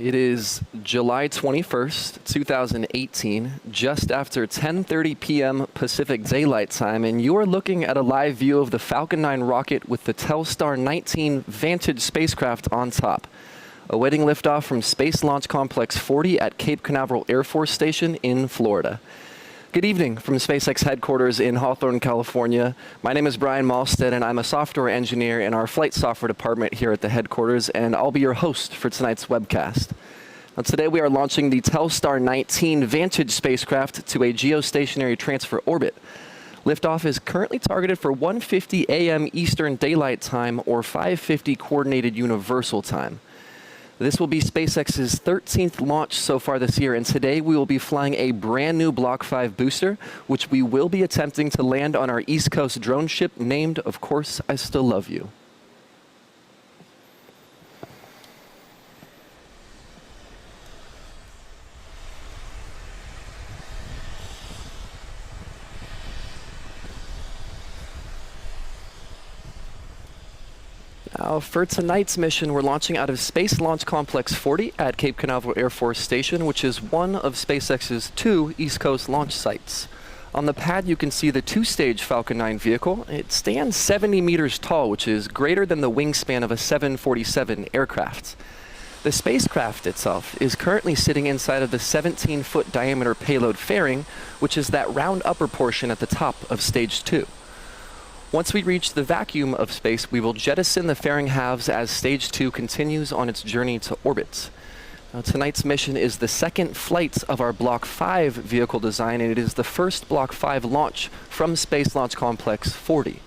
It is July 21st, 2018, just after 10:30 p.m. Pacific Daylight Time, and you are looking at a live view of the Falcon 9 rocket with the Telstar 19 VANTAGE spacecraft on top, awaiting liftoff from Space Launch Complex 40 at Cape Canaveral Air Force Station in Florida. Good evening from SpaceX headquarters in Hawthorne, California. My name is Brian Malstead, and I'm a software engineer in our flight software department here at the headquarters, and I'll be your host for tonight's webcast. Now, today we are launching the Telstar 19 VANTAGE spacecraft to a geostationary transfer orbit. Liftoff is currently targeted for 1:50 a.m. Eastern Daylight Time or 5:50 Coordinated Universal Time. This will be SpaceX's 13th launch so far this year, and today we will be flying a brand new Block 5 booster, which we will be attempting to land on our East Coast drone ship named, of course, I Still Love You. Now, for tonight's mission, we're launching out of Space Launch Complex 40 at Cape Canaveral Air Force Station, which is one of SpaceX's 2 East Coast launch sites. On the pad, you can see the 2-stage Falcon 9 vehicle. It stands 70 meters tall, which is greater than the wingspan of a 747 aircraft. The spacecraft itself is currently sitting inside of the 17-foot diameter payload fairing, which is that round upper portion at the top of Stage 2. Once we reach the vacuum of space, we will jettison the fairing halves as Stage 2 continues on its journey to orbit. Now, tonight's mission is the second flight of our Block 5 vehicle design, and it is the first Block 5 launch from Space Launch Complex 40.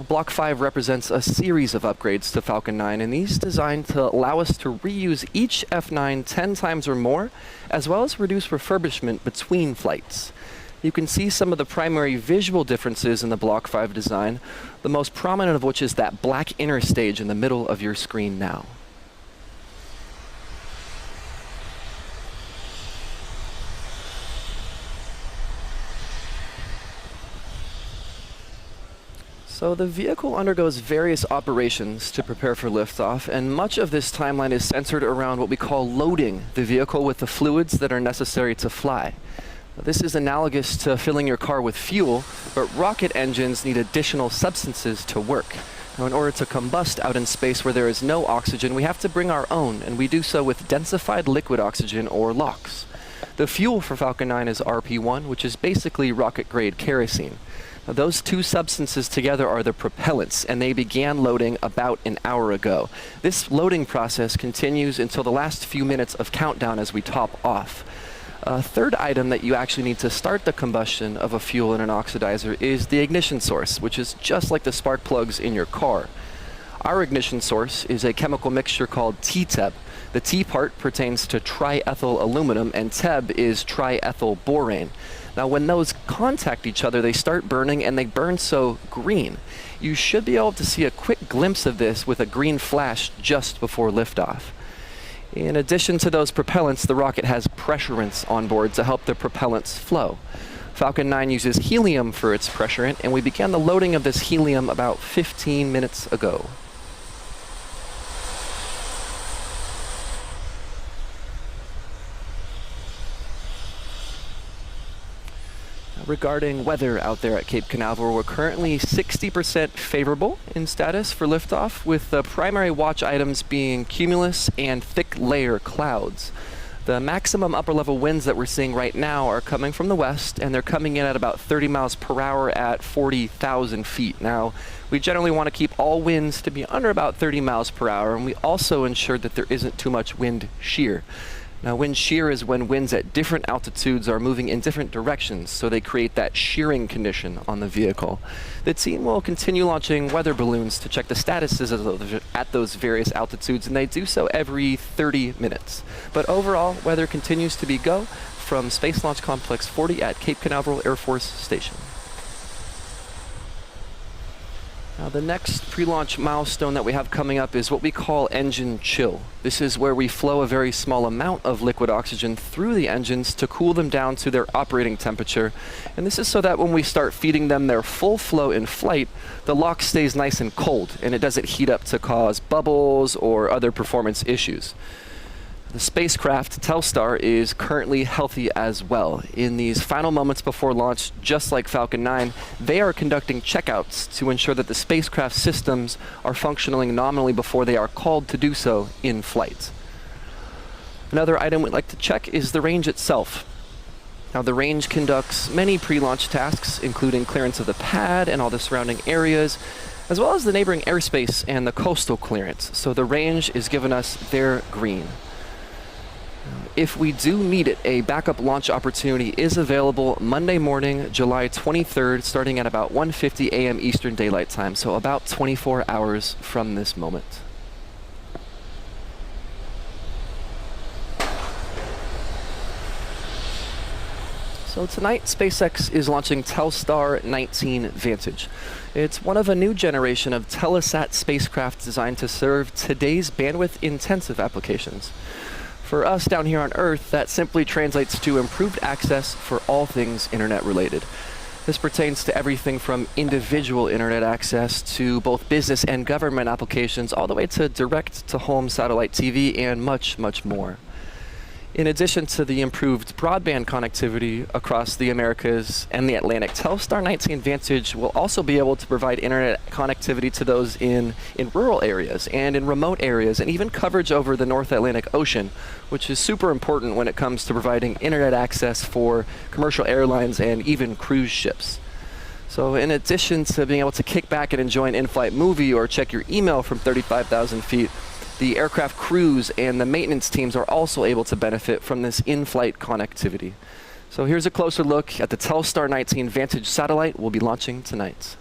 Now, Block 5 represents a series of upgrades to Falcon 9, and these designed to allow us to reuse each F9 10 times or more, as well as reduce refurbishment between flights. You can see some of the primary visual differences in the Block 5 design, the most prominent of which is that black inner stage in the middle of your screen now. So the vehicle undergoes various operations to prepare for liftoff, and much of this timeline is centered around what we call loading the vehicle with the fluids that are necessary to fly. This is analogous to filling your car with fuel, but rocket engines need additional substances to work. Now, in order to combust out in space where there is no oxygen, we have to bring our own, and we do so with densified liquid oxygen, or LOX. The fuel for Falcon 9 is RP-1, which is basically rocket-grade kerosene. Now, those two substances together are the propellants, and they began loading about an hour ago. This loading process continues until the last few minutes of countdown as we top off. A third item that you actually need to start the combustion of a fuel in an oxidizer is the ignition source, which is just like the spark plugs in your car. Our ignition source is a chemical mixture called TTEB. The T part pertains to triethyl aluminum, and TEB is triethyl borane. Now, when those contact each other, they start burning, and they burn so green. You should be able to see a quick glimpse of this with a green flash just before liftoff. In addition to those propellants, the rocket has pressurants on board to help the propellants flow. Falcon 9 uses helium for its pressurant, and we began the loading of this helium about 15 minutes ago. Regarding weather out there at Cape Canaveral, we're currently 60% favorable in status for liftoff, with the primary watch items being cumulus and thick layer clouds. The maximum upper level winds that we're seeing right now are coming from the west, and they're coming in at about 30 miles per hour at 40,000 feet. Now, we generally want to keep all winds to be under about 30 miles per hour, and we also ensure that there isn't too much wind shear. Now, wind shear is when winds at different altitudes are moving in different directions, so they create that shearing condition on the vehicle. The team will continue launching weather balloons to check the statuses at those various altitudes, and they do so every 30 minutes. But overall, weather continues to be go from Space Launch Complex 40 at Cape Canaveral Air Force Station. Now, the next pre-launch milestone that we have coming up is what we call engine chill. This is where we flow a very small amount of liquid oxygen through the engines to cool them down to their operating temperature. And this is so that when we start feeding them their full flow in flight, the LOX stays nice and cold, and it doesn't heat up to cause bubbles or other performance issues. The spacecraft, Telstar, is currently healthy as well. In these final moments before launch, just like Falcon 9, they are conducting checkouts to ensure that the spacecraft systems are functioning nominally before they are called to do so in flight. Another item we'd like to check is the range itself. Now, the range conducts many pre-launch tasks, including clearance of the pad and all the surrounding areas, as well as the neighboring airspace and the coastal clearance. So the range is giving us their green. If we do need it, a backup launch opportunity is available Monday morning, July 23rd, starting at about 1:50 a.m. Eastern Daylight Time, so about 24 hours from this moment. So tonight, SpaceX is launching Telstar 19 VANTAGE. It's one of a new generation of Telesat spacecraft designed to serve today's bandwidth-intensive applications. For us down here on Earth, that simply translates to improved access for all things internet-related. This pertains to everything from individual internet access to both business and government applications, all the way to direct-to-home satellite TV and much, much more. In addition to the improved broadband connectivity across the Americas and the Atlantic, Telstar 19 VANTAGE will also be able to provide internet connectivity to those in rural areas and in remote areas, and even coverage over the North Atlantic Ocean, which is super important when it comes to providing internet access for commercial airlines and even cruise ships. So in addition to being able to kick back and enjoy an in-flight movie or check your email from 35,000 feet, the aircraft crews and the maintenance teams are also able to benefit from this in-flight connectivity. So here's a closer look at the Telstar 19 VANTAGE satellite we'll be launching tonight.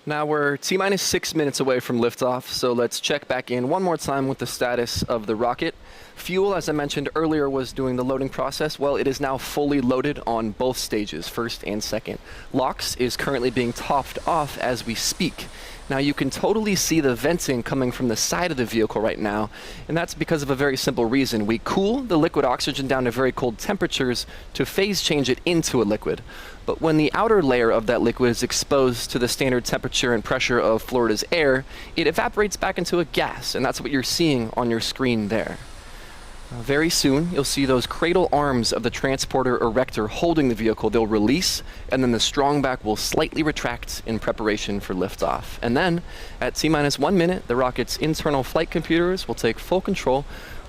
Now we're T-minus 6 minutes away from liftoff, so let's check back in one more time with the status of the rocket. Fuel, as I mentioned earlier, was doing the loading process. Well, it is now fully loaded on both stages, first and second. LOX is currently being topped off as we speak. Now you can totally see the venting coming from the side of the vehicle right now, and that's because of a very simple reason. We cool the liquid oxygen down to very cold temperatures to phase change it into a liquid. But when the outer layer of that liquid is exposed to the standard temperature and pressure of Florida's air, it evaporates back into a gas, and that's what you're seeing on your screen there. Very soon, you'll see those cradle arms of the transporter erector holding the vehicle. They'll release, and then the strong back will slightly retract in preparation for liftoff. And then, at T-minus 1 minute, the rocket's internal flight computers will take full control,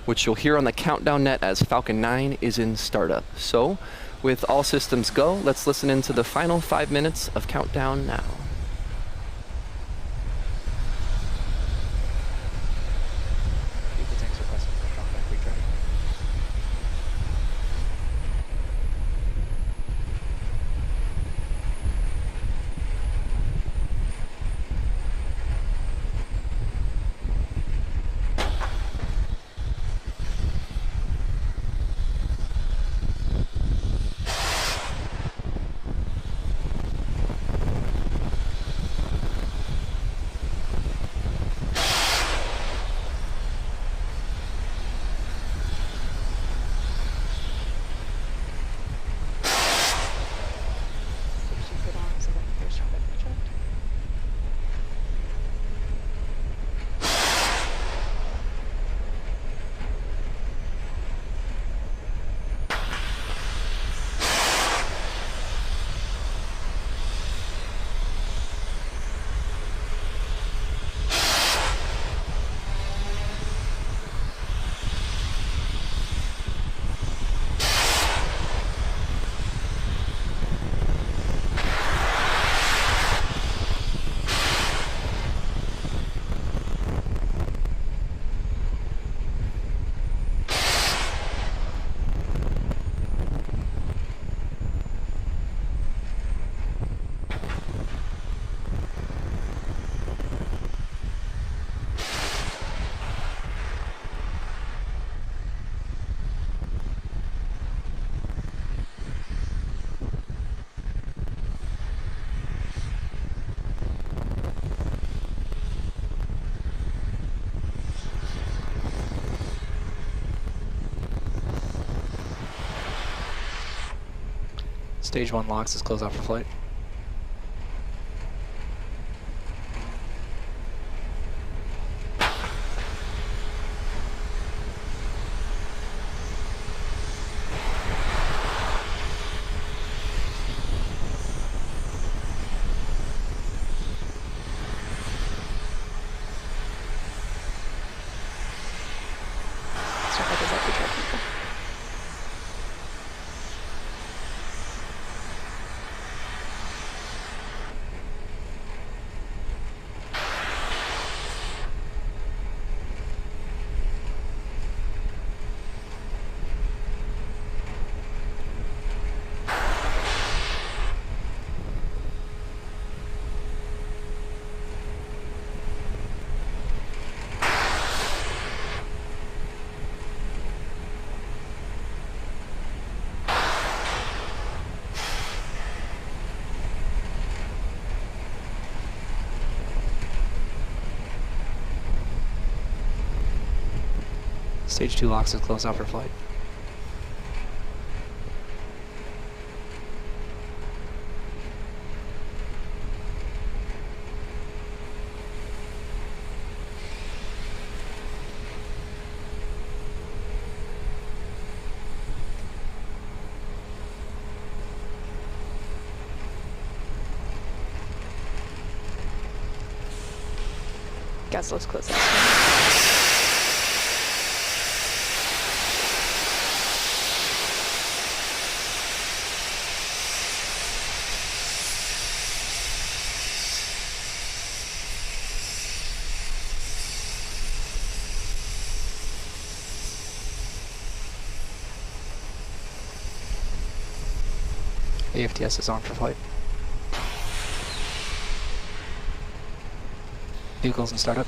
which you'll hear on the countdown net as Falcon 9 is in startup. So, with all systems go, let's listen into the final 5 minutes of countdown now. Stage 1 locks is close out for flight. Stage 2 locks is close out for flight. Gas looks close out. AFTS is on for flight. Vehicles in startup.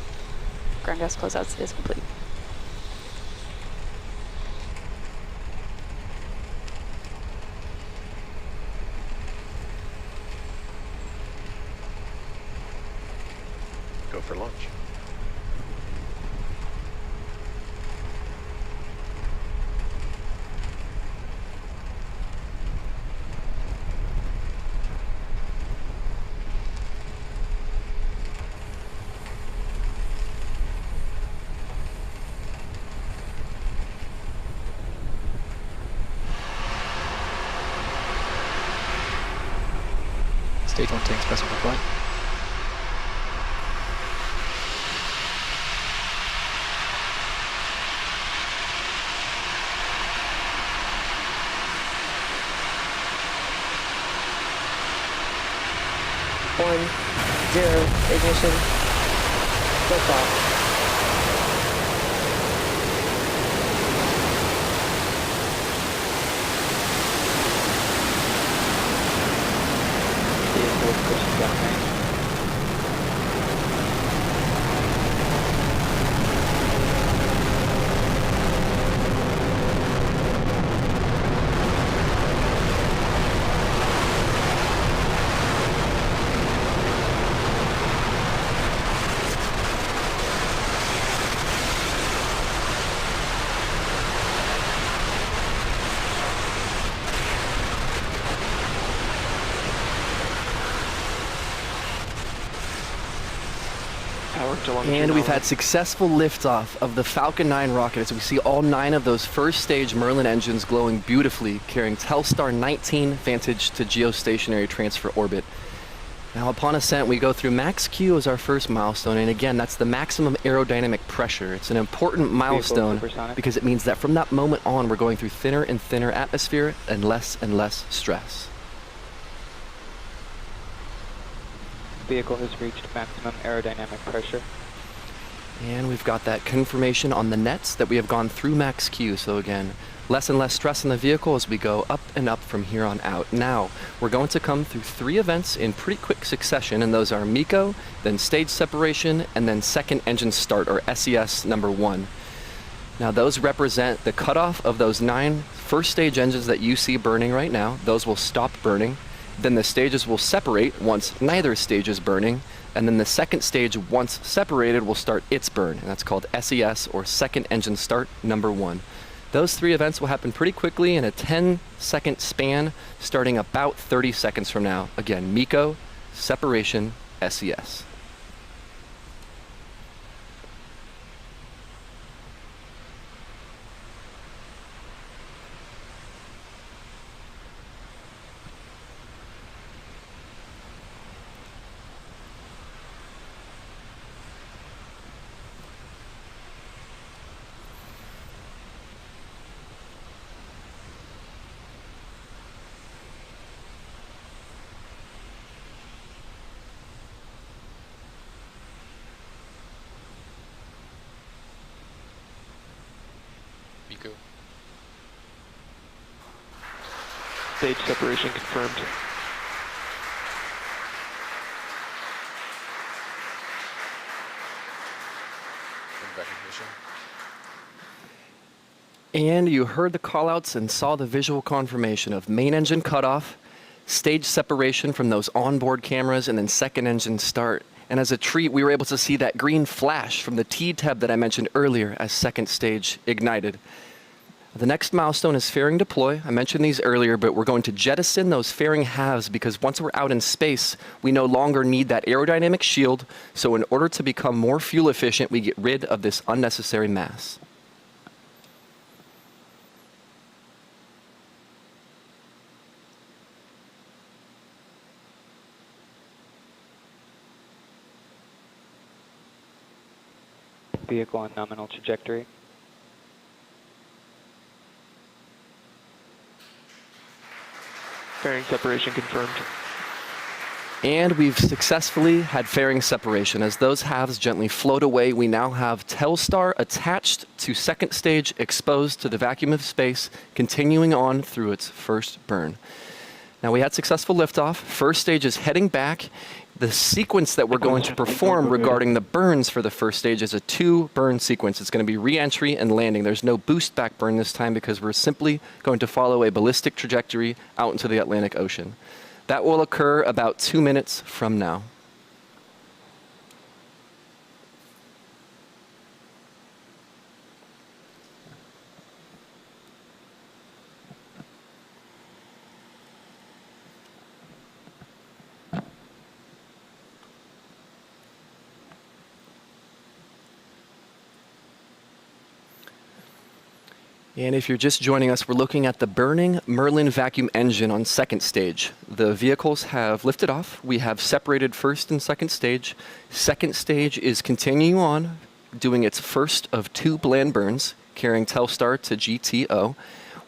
Ground gas closeout is complete. Go for launch. Stage 1 tanks present for flight. One, zero, ignition, liftoff. And we've had successful liftoff of the Falcon 9 rocket as we see all 9 of those first stage Merlin engines glowing beautifully, carrying Telstar 19 Vantage to geostationary transfer orbit. Now upon ascent, we go through max Q as our first milestone, and again, that's the maximum aerodynamic pressure. It's an important milestone because it means that from that moment on, we're going through thinner and thinner atmosphere and less stress. Vehicle has reached maximum aerodynamic pressure. And we've got that confirmation on the nets that we have gone through max Q. So again, less and less stress in the vehicle as we go up and up from here on out. Now, we're going to come through 3 events in pretty quick succession, and those are MECO, then stage separation, and then second engine start, or SES number 1. Now, those represent the cutoff of those 9 first stage engines that you see burning right now. Those will stop burning. Then the stages will separate once neither stage is burning, and then the second stage, once separated, will start its burn, and that's called SES, or second engine start number 1. Those 3 events will happen pretty quickly in a 10-second span, starting about 30 seconds from now. Again, MECO, separation, SES. MECO. Stage separation confirmed. Recognition. And you heard the callouts and saw the visual confirmation of main engine cutoff, stage separation from those onboard cameras, and then second engine start. And as a treat, we were able to see that green flash from the T-tab that I mentioned earlier as second stage ignited. The next milestone is fairing deploy. I mentioned these earlier, but we're going to jettison those fairing halves because once we're out in space, we no longer need that aerodynamic shield. So in order to become more fuel efficient, we get rid of this unnecessary mass. Vehicle on nominal trajectory. Fairing separation confirmed. And we've successfully had fairing separation. As those halves gently float away, we now have Telstar attached to second stage, exposed to the vacuum of space, continuing on through its first burn. Now we had successful liftoff. First stage is heading back. The sequence that we're going to perform regarding the burns for the first stage is a 2-burn sequence. It's going to be re-entry and landing. There's no boost back burn this time because we're simply going to follow a ballistic trajectory out into the Atlantic Ocean. That will occur about 2 minutes from now. And if you're just joining us, we're looking at the burning Merlin vacuum engine on second stage. The vehicles have lifted off. We have separated first and second stage. Second stage is continuing on, doing its first of 2 bland burns, carrying Telstar to GTO,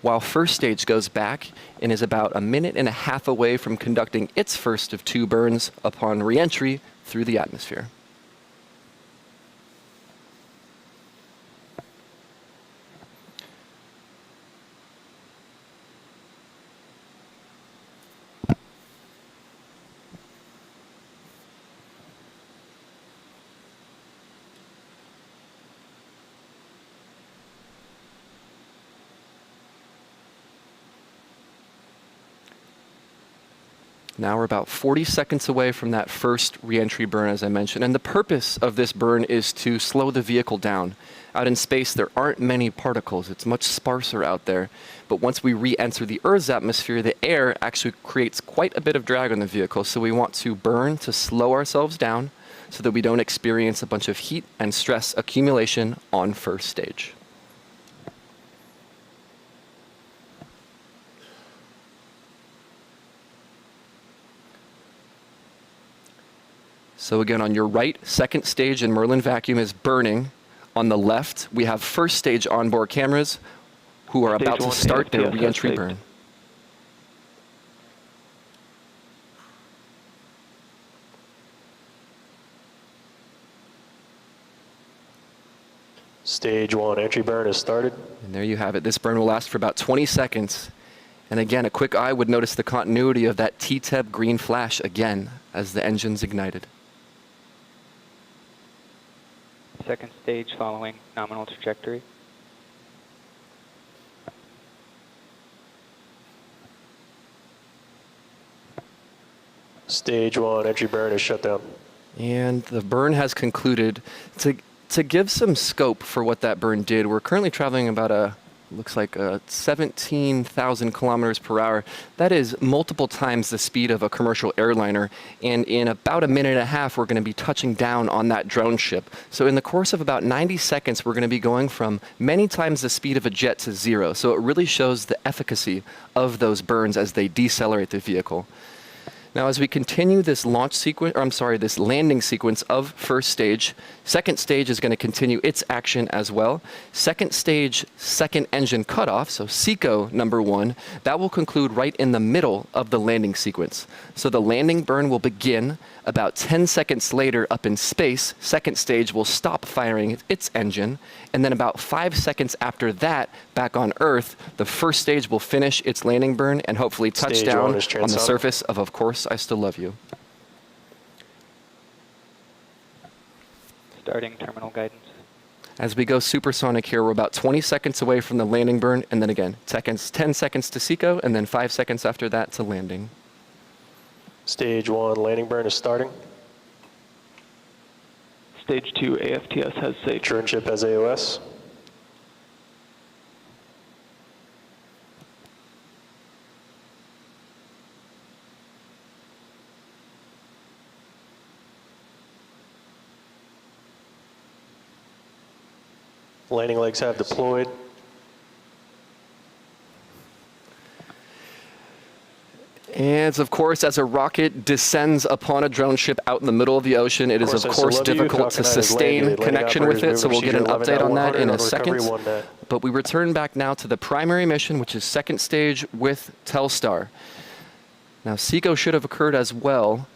while first stage goes back and is about 1.5 minutes away from conducting its first of 2 burns upon re-entry through the atmosphere. Now we're about 40 seconds away from that first re-entry burn, as I mentioned. And the purpose of this burn is to slow the vehicle down. Out in space, there aren't many particles. It's much sparser out there. But once we re-enter the Earth's atmosphere, the air actually creates quite a bit of drag on the vehicle. So we want to burn to slow ourselves down so that we don't experience a bunch of heat and stress accumulation on first stage. So again, on your right, second stage in Merlin vacuum is burning. On the left, we have first stage onboard cameras who are about to start their re-entry burn. Stage 1 entry burn has started. And there you have it. This burn will last for about 20 seconds. And again, a quick eye would notice the continuity of that T-TEB green flash again as the engine's ignited. Second stage following nominal trajectory. Stage 1 entry burn is shut down. And the burn has concluded. To give some scope for what that burn did, we're currently traveling about a looks like 17,000 kilometers per hour. That is multiple times the speed of a commercial airliner. And in about a minute and a half, we're going to be touching down on that drone ship. So in the course of about 90 seconds, we're going to be going from many times the speed of a jet to 0. So it really shows the efficacy of those burns as they decelerate the vehicle. Now, as we continue this this landing sequence of first stage, second stage is going to continue its action as well. Second stage, second engine cutoff, so SECO number 1, that will conclude right in the middle of the landing sequence. So the landing burn will begin about 10 seconds later up in space. Second stage will stop firing its engine, and then about 5 seconds after that, back on Earth, the first stage will finish its landing burn and hopefully touch Stage down one is on the transonic. surface of course, I Still Love You. Starting terminal guidance. As we go supersonic here, we're about 20 seconds away from the landing burn, and then again, 10 seconds to SECO, and then 5 seconds after that to landing. Stage 1 landing burn is starting. Stage 2 AFTS has safe. Droneship has AOS. Landing legs have deployed. And of course, as a rocket descends upon a drone ship out in the middle of the ocean, it is of course difficult to sustain connection with it, so we'll get an update on that in a second. But we return back now to the primary mission, which is second stage with Telstar. Now, SECO should have occurred as well.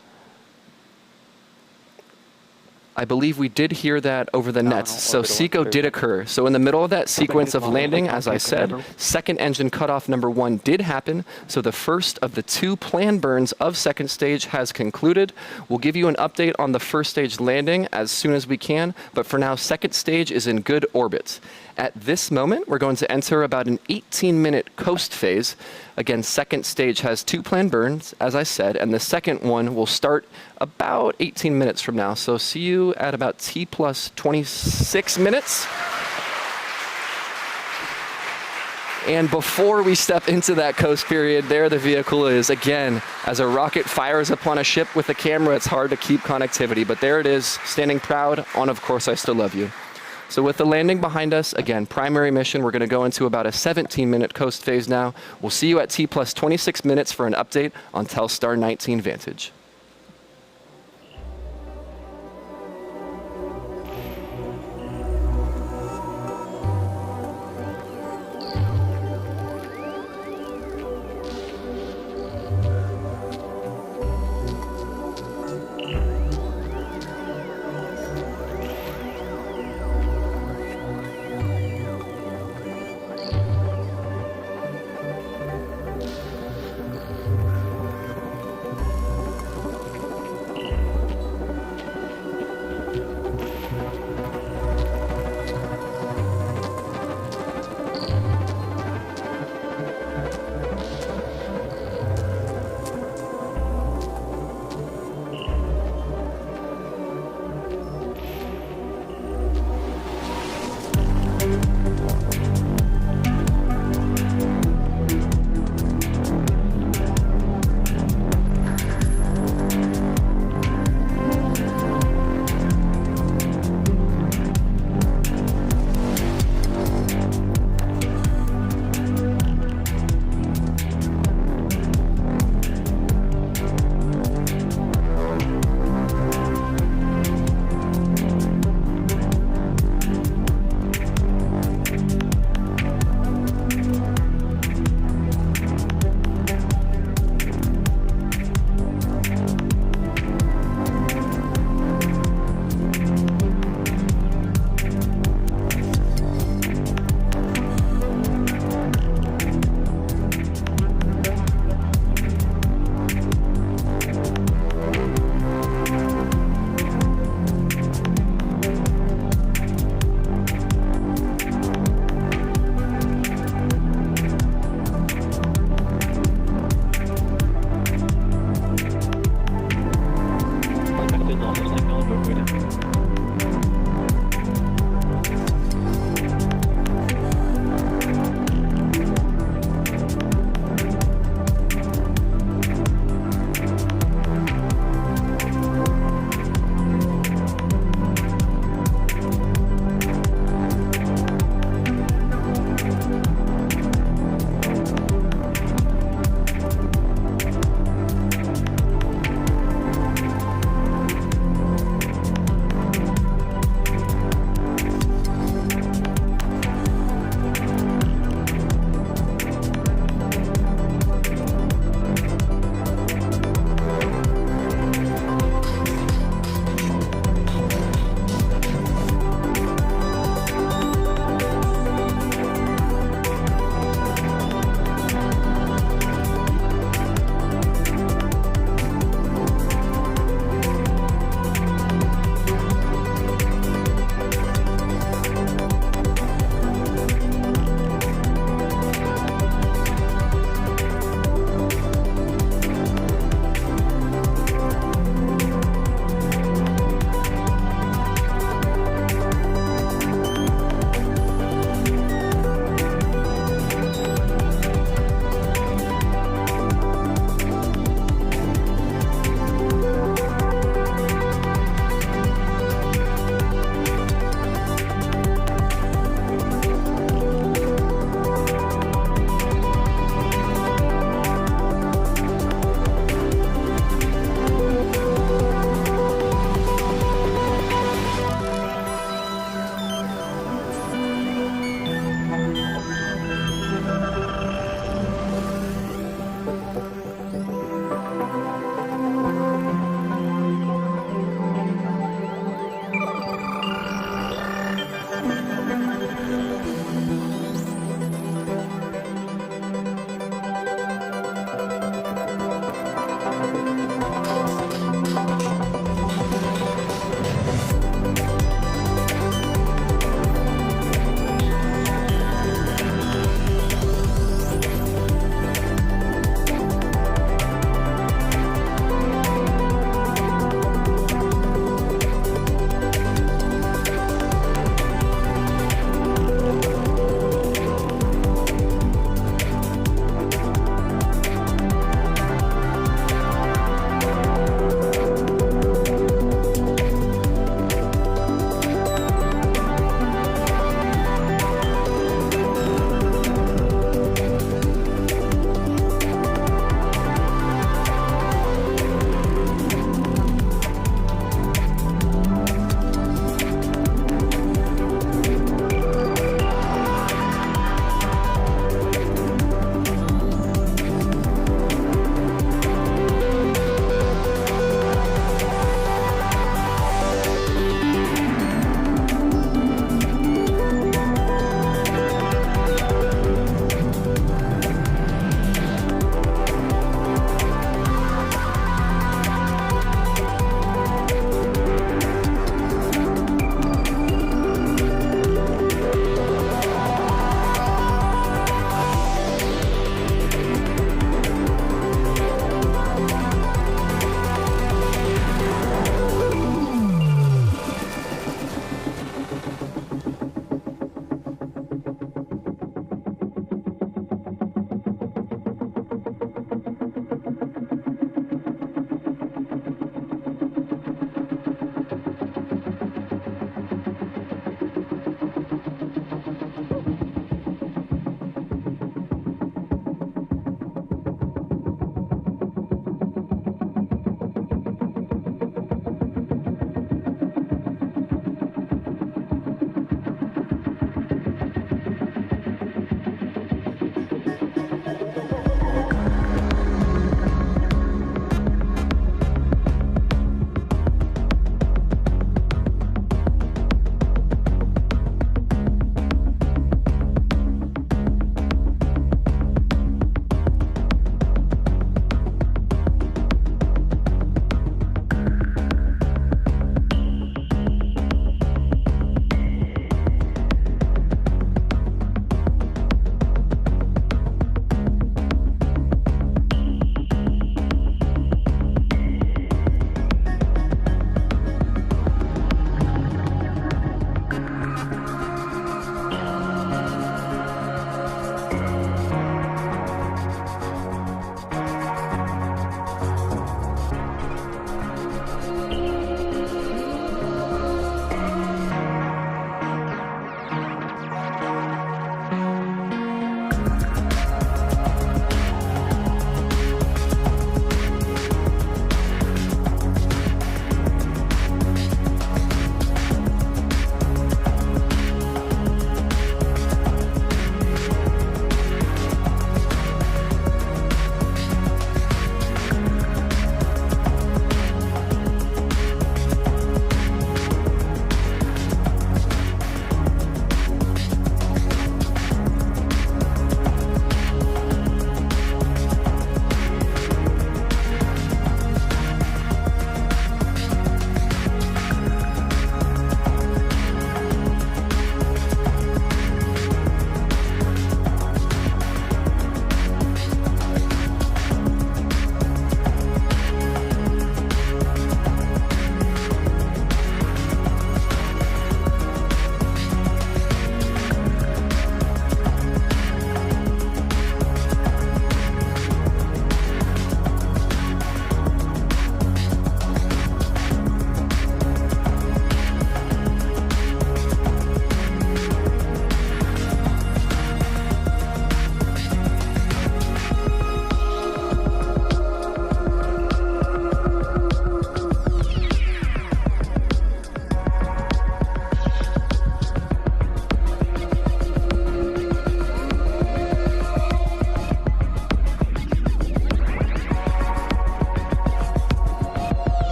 I believe we did hear that over the nets, so SECO did occur. So in the middle of that sequence of landing, as I said, second engine cutoff number 1 did happen. So the first of the 2 planned burns of second stage has concluded. We'll give you an update on the first stage landing as soon as we can, but for now, second stage is in good orbit. At this moment, we're going to enter about an 18-minute coast phase. Again, second stage has 2 planned burns, as I said, and the second one will start about 18 minutes from now. So see you at about T plus 26 minutes. And before we step into that coast period, there the vehicle is. Again, as a rocket fires upon a ship with a camera, it's hard to keep connectivity, but there it is, standing proud on Of Course I Still Love You. So with the landing behind us, again, primary mission, we're going to go into about a 17-minute coast phase now. We'll see you at T plus 26 minutes for an update on Telstar 19 Vantage.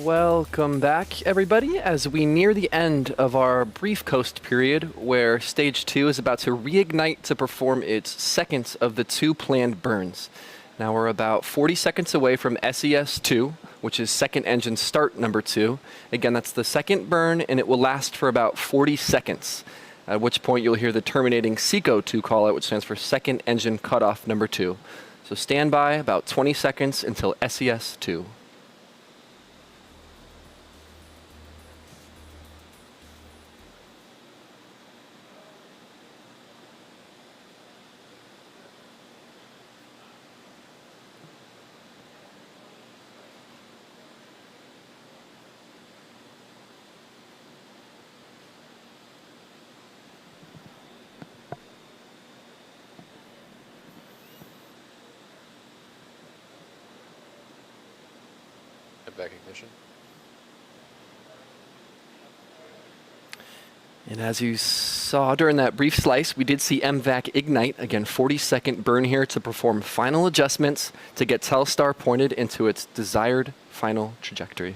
Welcome back, everybody, as we near the end of our brief coast period where Stage 2 is about to reignite to perform its second of the 2 planned burns. Now we're about 40 seconds away from SES-2, which is second engine start number 2. Again, that's the second burn, and it will last for about 40 seconds, at which point you'll hear the terminating SECO-2 call out, which stands for second engine cutoff number 2. So stand by about 20 seconds until SES-2. Back ignition. And as you saw during that brief slice, we did see MVAC ignite. Again, 40-second burn here to perform final adjustments to get Telstar pointed into its desired final trajectory.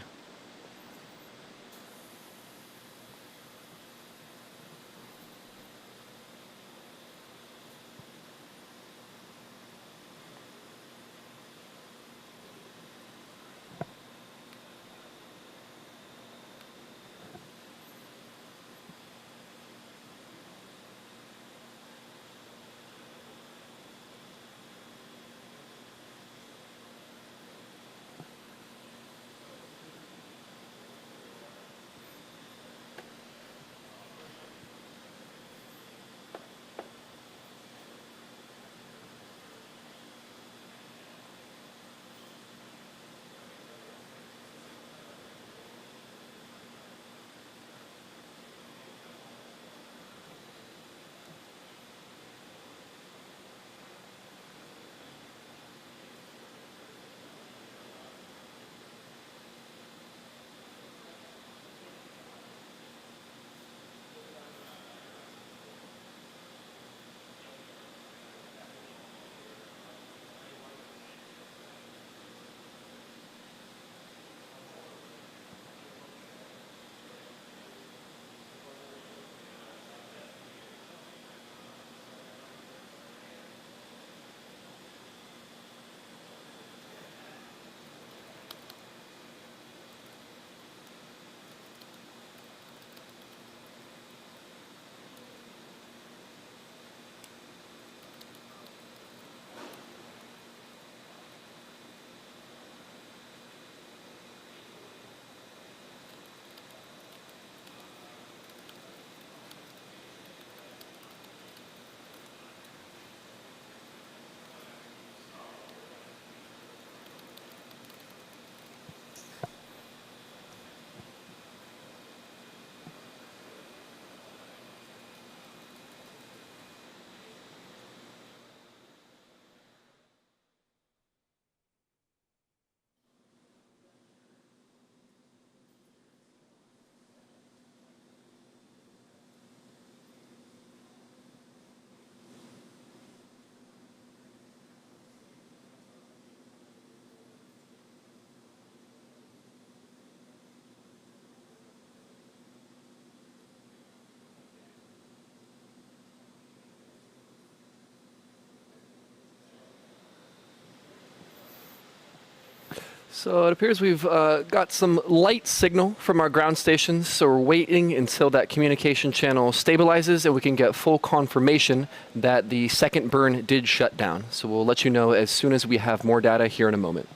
So it appears we've got some light signal from our ground stations, so we're waiting until that communication channel stabilizes and we can get full confirmation that the second burn did shut down. So we'll let you know as soon as we have more data here in a moment.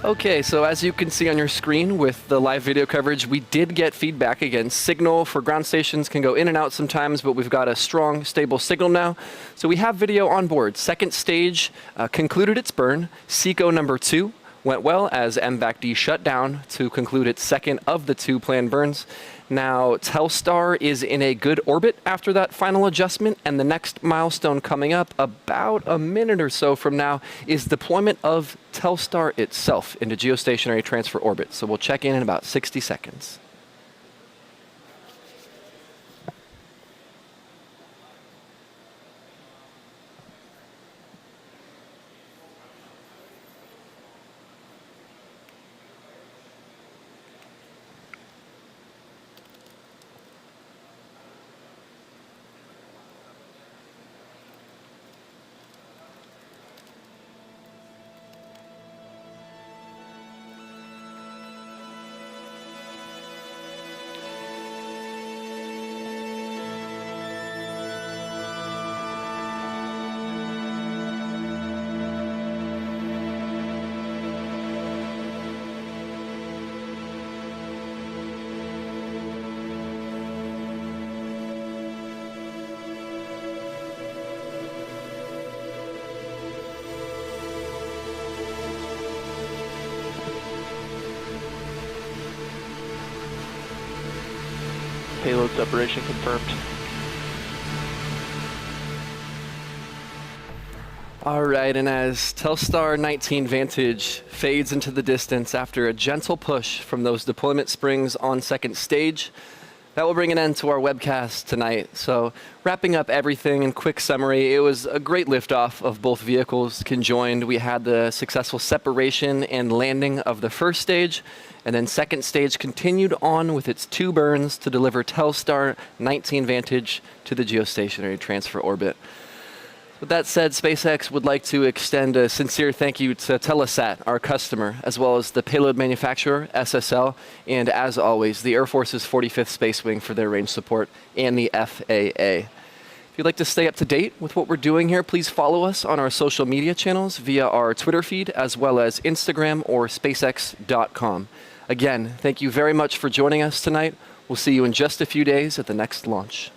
Okay, so as you can see on your screen with the live video coverage, we did get feedback. Again, signal for ground stations can go in and out sometimes, but we've got a strong, stable signal now. So we have video on board. Second stage concluded its burn. SECO number 2 went well as MVAC-D shut down to conclude its second of the 2 planned burns. Now, Telstar is in a good orbit after that final adjustment, and the next milestone coming up about a minute or so from now is deployment of Telstar itself into geostationary transfer orbit. So we'll check in about 60 seconds. Payload separation confirmed. All right, and as Telstar 19 Vantage fades into the distance after a gentle push from those deployment springs on second stage, that will bring an end to our webcast tonight. So wrapping up everything in quick summary, it was a great liftoff of both vehicles conjoined. We had the successful separation and landing of the first stage, and then second stage continued on with its 2 burns to deliver Telstar 19 Vantage to the geostationary transfer orbit. With that said, SpaceX would like to extend a sincere thank you to Telesat, our customer, as well as the payload manufacturer, SSL, and as always, the Air Force's 45th Space Wing for their range support, and the FAA. If you'd like to stay up to date with what we're doing here, please follow us on our social media channels via our Twitter feed, as well as Instagram or SpaceX.com. Again, thank you very much for joining us tonight. We'll see you in just a few days at the next launch.